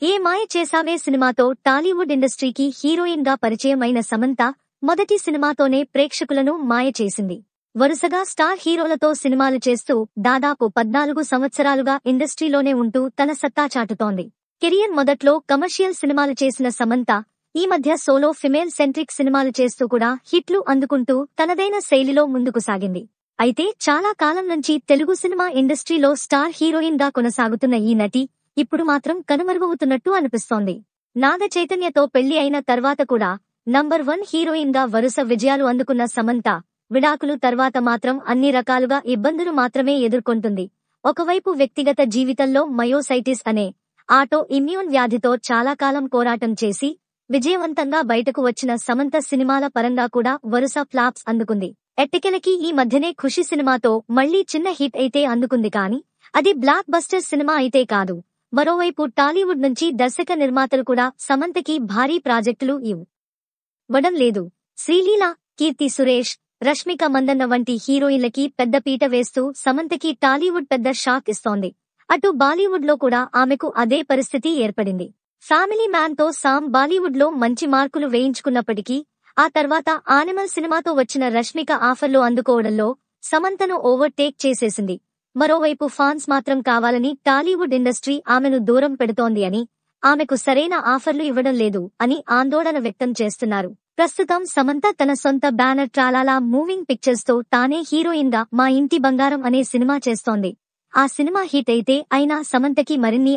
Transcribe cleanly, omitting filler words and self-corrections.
ఏ మాయ చేసావే సినిమాతో టాలీవుడ్ ఇండస్ట్రీకి హీరోయిన్ గా పరిచయం అయిన సమంత మొదటి సినిమాతోనే ప్రేక్షకులను మాయ చేసింది. వరుసగా స్టార్ హీరోలతో సినిమాలు చేస్తూ దాదాపు 14 సంవత్సరాలుగా ఇండస్ట్రీలోనే ఉంటూ తన సత్తా చాటుతోంది. కెరియర్ మొదట్లో కమర్షియల్ సినిమాలు చేసిన సమంత ఈ మధ్య సోలో ఫిమేల్ సెంట్రిక్ సినిమాలు చేస్తూ కూడా హిట్లు అందుకుంటూ తనదైన శైలిలో ముందుకు సాగింది. అయితే చాలా కాలం నుంచి తెలుగు సినిమా ఇండస్ట్రీలో స్టార్ హీరోయిన్ గా కొనసాగుతున్న ఈ నటి ఇప్పుడు మాత్రం కనుమరుగవుతున్నట్టు అనిపిస్తోంది. నాగ చైతన్యతో పెళ్లి అయిన తర్వాత కూడా నంబర్ 1 హీరోయిన్ గా వరుస విజయాలు అందుకున్న సమంత విడాకులు తర్వాత మాత్రం అన్ని రకాలుగా ఇబ్బందులు మాత్రమే ఎదుర్కొంటుంది. ఒకవైపు వ్యక్తిగత జీవితంలో మయోసైటిస్ అనే ఆటో ఇమ్యూన్ వ్యాధితో చాలా కాలం పోరాటం చేసి విజయవంతంగా బయటకు వచ్చిన సమంత సినిమాల పరంగా కూడా వరుస ఫ్లాప్స్ అందుకుంది. ఎట్టకేలకి ఈ మధ్యనే ఖుషి సినిమాతో మళ్లీ చిన్న హిట్ అయితే అందుకుంది కానీ అది బ్లాక్ బస్టర్ సినిమా అయితే కాదు. మరోవైపు టాలీవుడ్ నుంచి దర్శక నిర్మాతలు కూడా సమంతకి భారీ ప్రాజెక్టులు ఇవ్వడం లేదు. శ్రీలీల, కీర్తి సురేష్, రష్మిక మందన్న వంటి హీరోయిన్లకి పెద్ద పీట వేస్తూ సమంతకి టాలీవుడ్ పెద్ద షాక్ ఇస్తోంది. అటు బాలీవుడ్ లో కూడా ఆమెకు అదే పరిస్థితి ఏర్పడింది. ఫ్యామిలీ మ్యాన్ తో సామ్ బాలీవుడ్ లో మంచి మార్కులు వేయించుకున్నప్పటికీ ఆ తర్వాత ఆనిమల్ సినిమాతో వచ్చిన రష్మిక ఆఫర్లు అందుకోవడంలో సమంతను ఓవర్టేక్ చేసేసింది. మరోవైపు ఫాన్స్ మాత్రం కావాలని టాలీవుడ్ ఇండస్ట్రీ ఆమెను దూరం పెడుతోంది అని, ఆమెకు సరైన ఆఫర్లు ఇవ్వడం లేదు అని ఆందోళన వ్యక్తం చేస్తున్నారు. ప్రస్తుతం సమంత తన సొంత బ్యానర్ ట్రాలాలా మూవింగ్ పిక్చర్స్ తో తానే హీరోయిన్ గా మా ఇంటి బంగారం అనే సినిమా చేస్తోంది. ఆ సినిమా హిట్ అయితే అయినా సమంతకి మరిన్ని